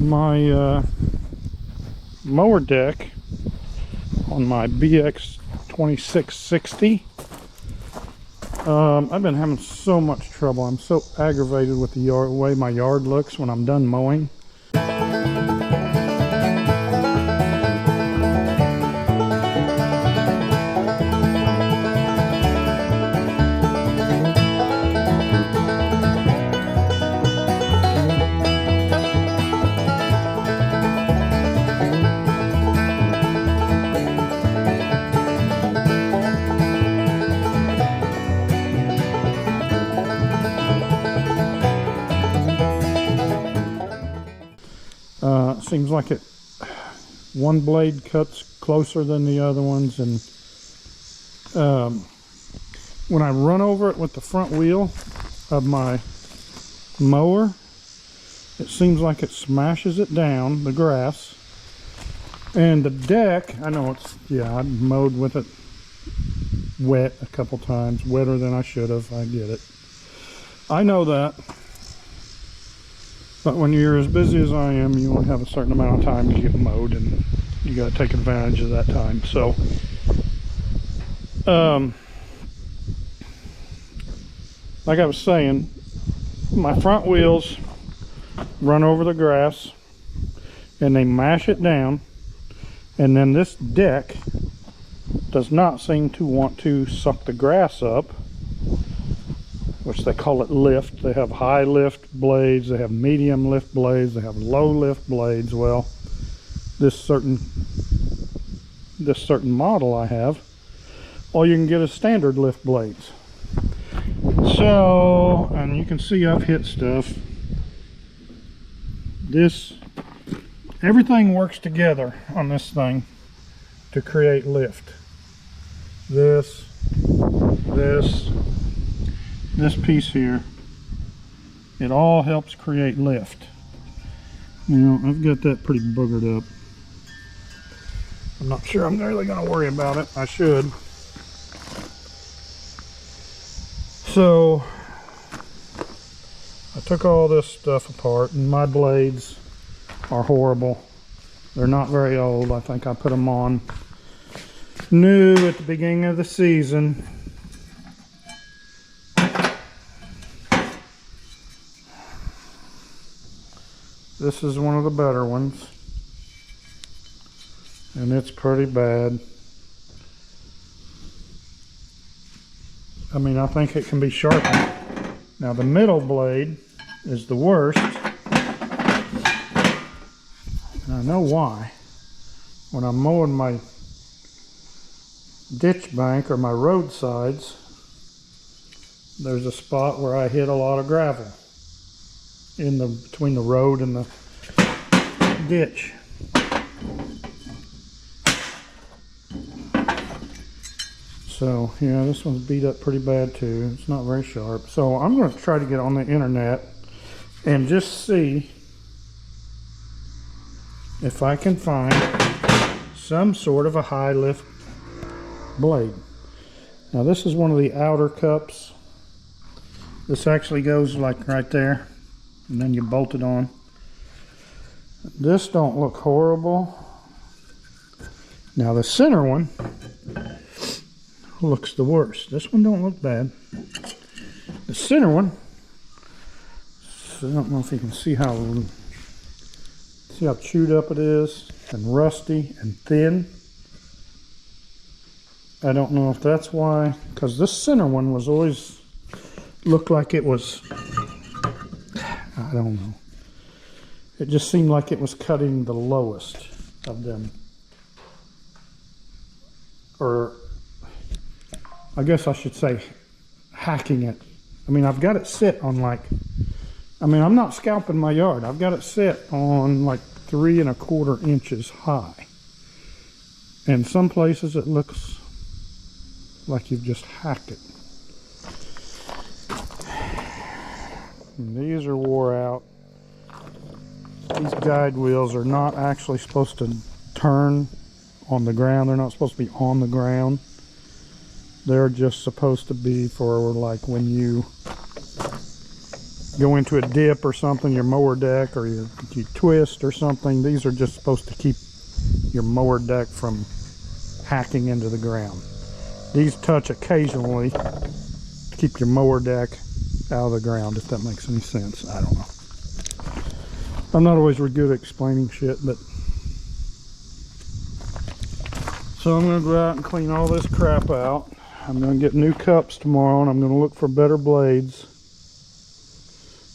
my mower deck on my BX 2660. I've been having so much trouble. I'm so aggravated with the way my yard looks when I'm done mowing. Seems like one blade cuts closer than the other ones, and when I run over it with the front wheel of my mower, it seems like it smashes it down, the grass. And the deck, I know I mowed with it wet a couple times, wetter than I should have, I get it. I know that. But when you're as busy as I am, you only have a certain amount of time to get mowed, and you got to take advantage of that time. So, like I was saying, my front wheels run over the grass, and they mash it down, and then this deck does not seem to want to suck the grass up, which they call it lift. They have high lift blades, they have medium lift blades, they have low lift blades. Well, this certain model I have, all you can get is standard lift blades. So, and you can see I've hit stuff. Everything works together on this thing to create lift. This piece here, it all helps create lift. You know, I've got that pretty boogered up. I'm not sure I'm really going to worry about it. I should. So I took all this stuff apart, and my blades are horrible. They're not very old. I think I put them on new at the beginning of the season. This is one of the better ones, and it's pretty bad. I mean, I think it can be sharpened. Now the middle blade is the worst, and I know why. When I'm mowing my ditch bank or my roadsides, there's a spot where I hit a lot of gravel between the road and the ditch. So yeah, this one's beat up pretty bad too. It's not very sharp. So I'm going to try to get on the internet and just see if I can find some sort of a high lift blade. Now this is one of the outer cups. This actually goes like right there, and then you bolt it on. This don't look horrible. Now the center one looks the worst. This one don't look bad. The center one, so I don't know if you can see how chewed up it is, and rusty and thin. I don't know if that's why, because this center one was always looked like it was, I don't know. It just seemed like it was cutting the lowest of them. Or I guess I should say hacking it. I mean, I've got it sit on I'm not scalping my yard. I've got it sit on like 3 1/4 inches high. And some places it looks like you've just hacked it. And these are wore out. These guide wheels are not actually supposed to turn on the ground. They're not supposed to be on the ground. They're just supposed to be for like when you go into a dip or something, your mower deck, or you twist or something. These are just supposed to keep your mower deck from hacking into the ground. These touch occasionally to keep your mower deck out of the ground, if that makes any sense. I don't know. I'm not always real good at explaining shit, but so I'm going to go out and clean all this crap out. I'm going to get new cups tomorrow, and I'm going to look for better blades.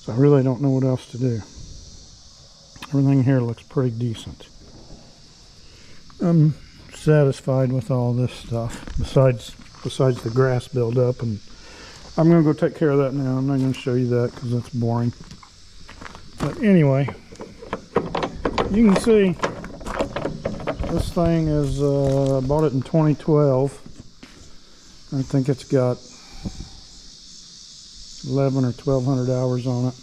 So I really don't know what else to do. Everything here looks pretty decent. I'm satisfied with all this stuff, besides the grass buildup, and I'm going to go take care of that now. I'm not going to show you that because that's boring. But anyway, you can see this thing is, I bought it in 2012. I think it's got 11 or 1200 hours on it.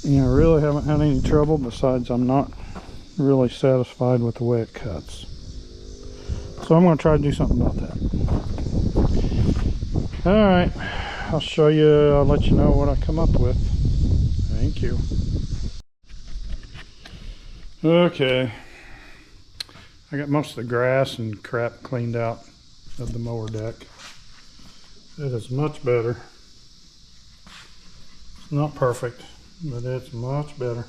And I really haven't had any trouble, besides I'm not really satisfied with the way it cuts. So I'm going to try to do something about that. Alright, I'll show you, I'll let you know what I come up with. Thank you. Okay, I got most of the grass and crap cleaned out of the mower deck. It is much better. It's not perfect, but it's much better.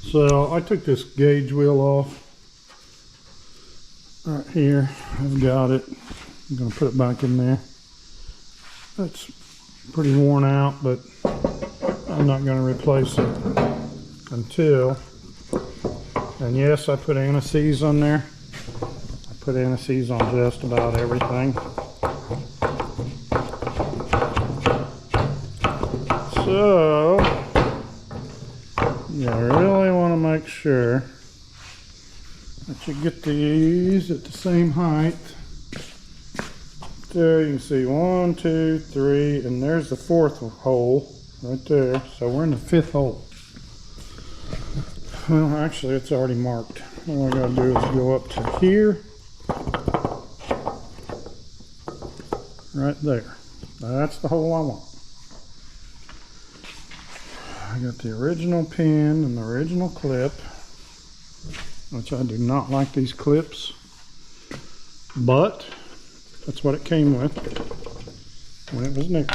So I took this gauge wheel off right here. I've got it. I'm going to put it back in there. It's pretty worn out, but I'm not going to replace it until, and yes, I put anti-seize on there. I put anti-seize on just about everything. So you really want to make sure that you get these at the same height. There you can see 1, 2, 3, and there's the 4th hole right there. So we're in the 5th hole. Well, actually it's already marked. All I gotta do is go up to here, right there. That's the hole I want. I got the original pin and the original clip, which I do not like these clips, but that's what it came with when it was new.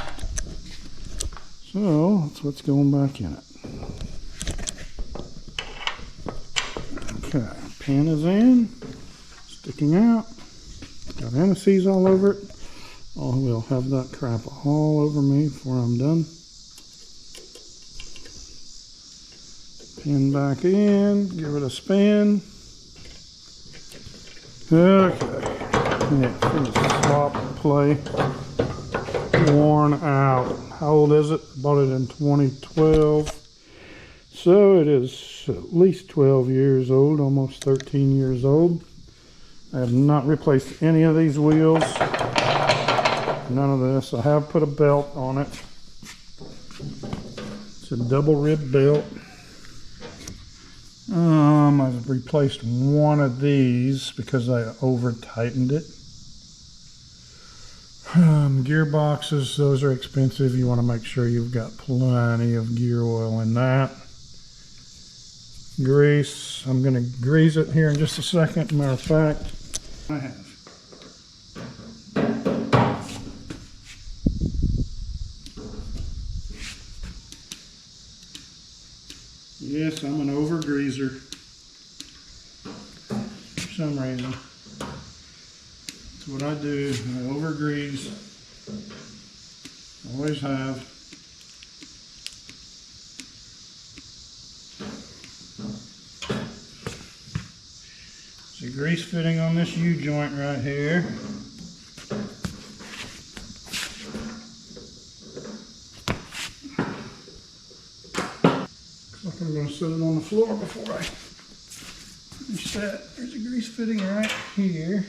So that's what's going back in it. Okay, pin is in, sticking out, got anti-seize all over it. I will have that crap all over me before I'm done. Pin back in, give it a spin. Okay, yeah, swap play, worn out. How old is it? Bought it in 2012. So it is at least 12 years old, almost 13 years old. I have not replaced any of these wheels. None of this. I have put a belt on it. It's a double rib belt. I've replaced one of these because I over tightened it. Gearboxes, those are expensive. You want to make sure you've got plenty of gear oil in that. Grease, I'm going to grease it here in just a second. Matter of fact, I have. Yes, I'm an over greaser for some reason. That's what I do. I over grease. Always have. There's a grease fitting on this U-joint right here. Looks like I'm going to set it on the floor before I finish that. There's a grease fitting right here.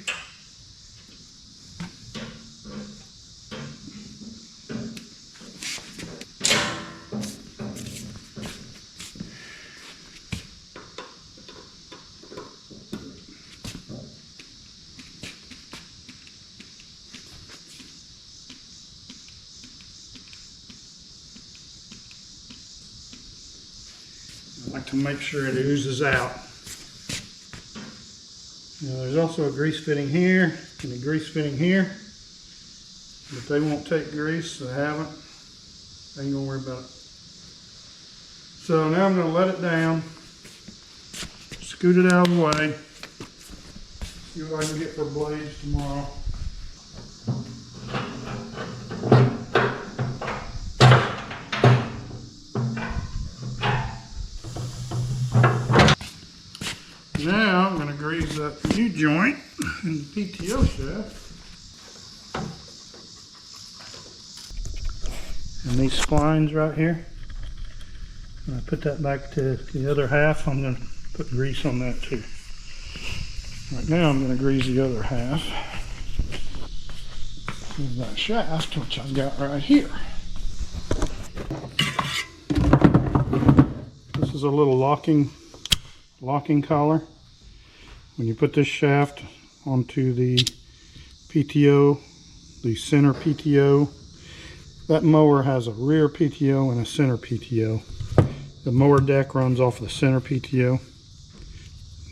I like to make sure it oozes out. Now, there's also a grease fitting here and a grease fitting here, but they won't take grease, they haven't. I ain't gonna worry about it. So now I'm gonna let it down, scoot it out of the way, see what I can get for blades tomorrow. Now I'm going to grease that U-joint in the PTO shaft. And these splines right here. When I put that back to the other half, I'm going to put grease on that too. Right now I'm going to grease the other half. Here's that shaft, which I've got right here. This is a little locking collar. When you put this shaft onto the PTO, the center PTO, that mower has a rear PTO and a center PTO. The mower deck runs off the center PTO,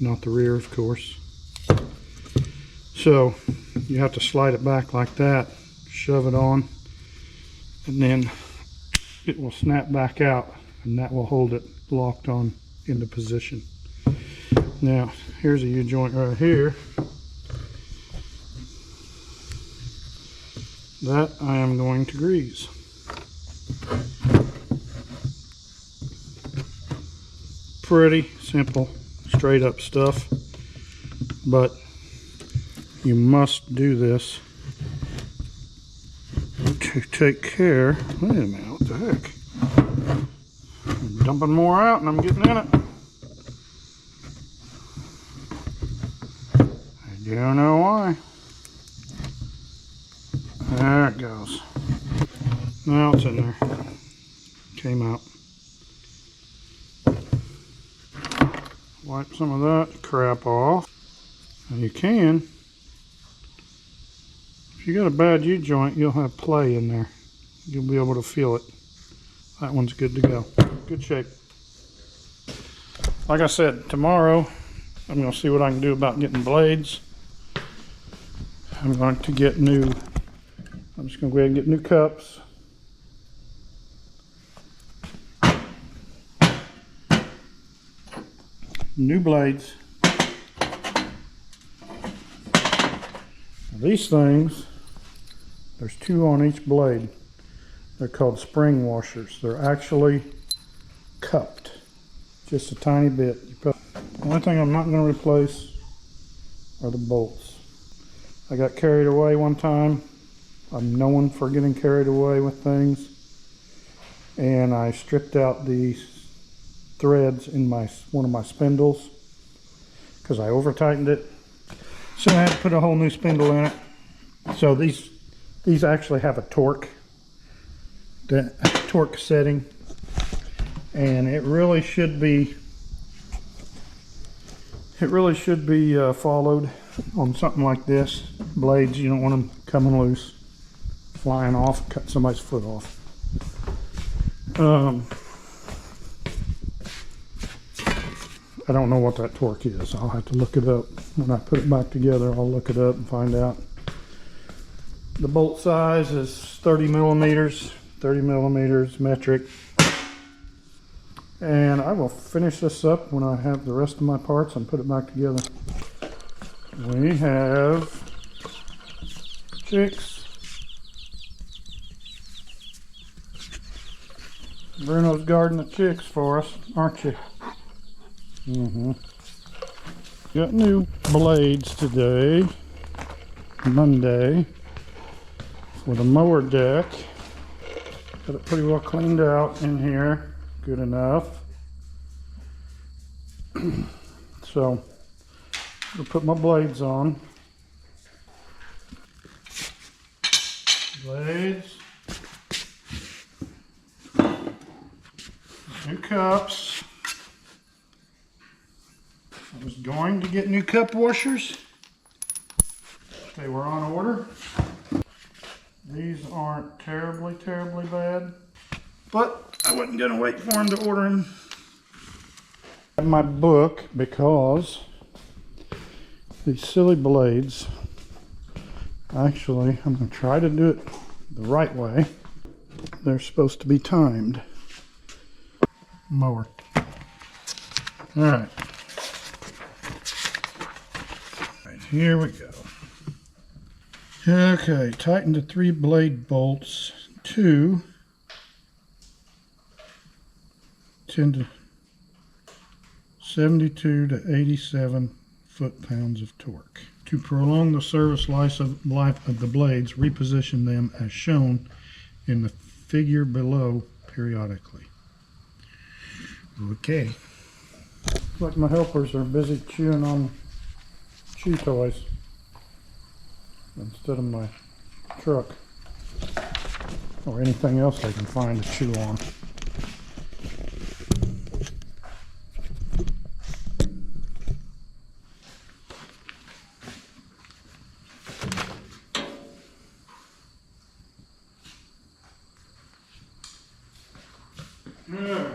not the rear, of course. So you have to slide it back like that, shove it on, and then it will snap back out, and that will hold it locked on into position. Now, here's a U-joint right here. That I am going to grease. Pretty simple, straight up stuff, but you must do this to take care. Wait a minute, what the heck? I'm dumping more out and I'm getting in it. You don't know why. There it goes. Now it's in there. Came out. Wipe some of that crap off. And you can. If you got a bad U-joint, you'll have play in there. You'll be able to feel it. That one's good to go. Good shape. Like I said, tomorrow I'm going to see what I can do about getting blades. I'm going to get new, I'm just going to go ahead and get new cups. New blades. Now these things, there's 2 on each blade. They're called spring washers. They're actually cupped, just a tiny bit. The only thing I'm not going to replace are the bolts. I got carried away one time. I'm known for getting carried away with things, and I stripped out the threads in one of my spindles because I over tightened it, so I had to put a whole new spindle in it. So these actually have a torque setting, and it really should be followed on something like this. Blades, you don't want them coming loose, flying off, cut somebody's foot off. I don't know what that torque is. I'll have to look it up. When I put it back together, I'll look it up and find out. The bolt size is 30 millimeters metric. And I will finish this up when I have the rest of my parts and put it back together. We have chicks. Bruno's guarding the chicks for us, aren't you? Got new blades today, Monday, for the mower deck. Got it pretty well cleaned out in here, good enough. So, I'll put my blades on. Blades. New cups. I was going to get new cup washers. They were on order. These aren't terribly bad, but I wasn't going to wait for them to order them. My book, because these silly blades, actually, I'm going to try to do it the right way. They're supposed to be timed. Mower. All right. Here we go. Okay, tighten the 3 blade bolts to 72 to 87 foot-pounds of torque. To prolong the service life of the blades, reposition them as shown in the figure below periodically. Okay. Looks like my helpers are busy chewing on chew toys instead of my truck or anything else they can find to chew on. Alright.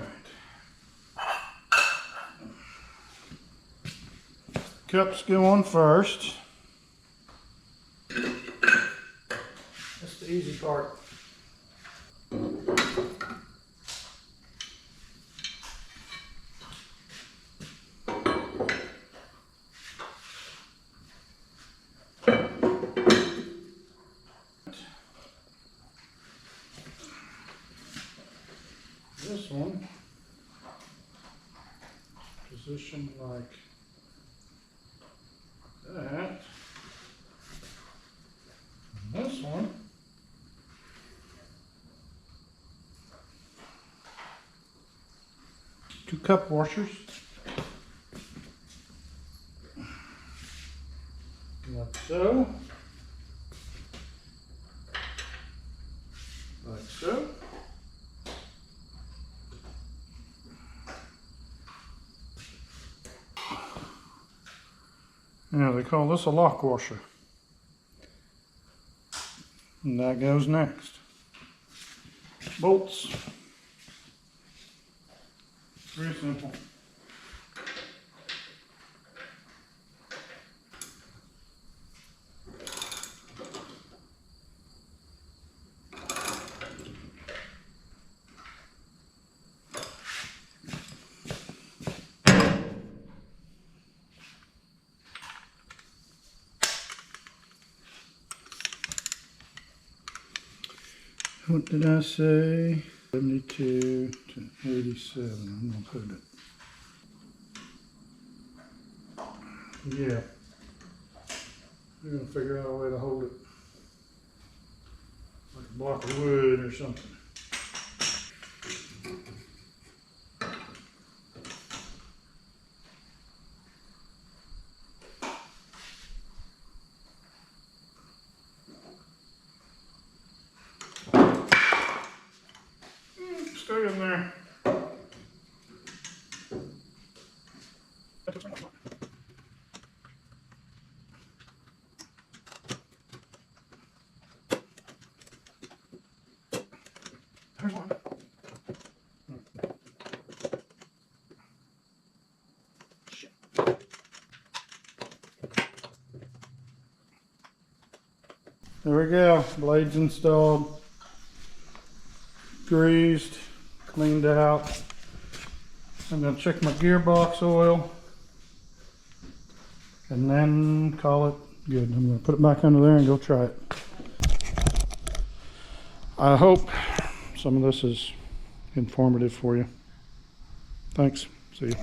Cups go on first. That's the easy part. This one, positioned like that. And this one, two cup washers, like so, like so. Now they call this a lock washer. And that goes next. Bolts. Very simple. What did I say? 72 to 87. I'm going to put it. Yeah. We're going to figure out a way to hold it. Like a block of wood or something. Stay in there. There's one. Shit. There we go. Blades installed. Greased. Cleaned out. I'm going to check my gearbox oil and then call it good. I'm going to put it back under there and go try it. I hope some of this is informative for you. Thanks. See you.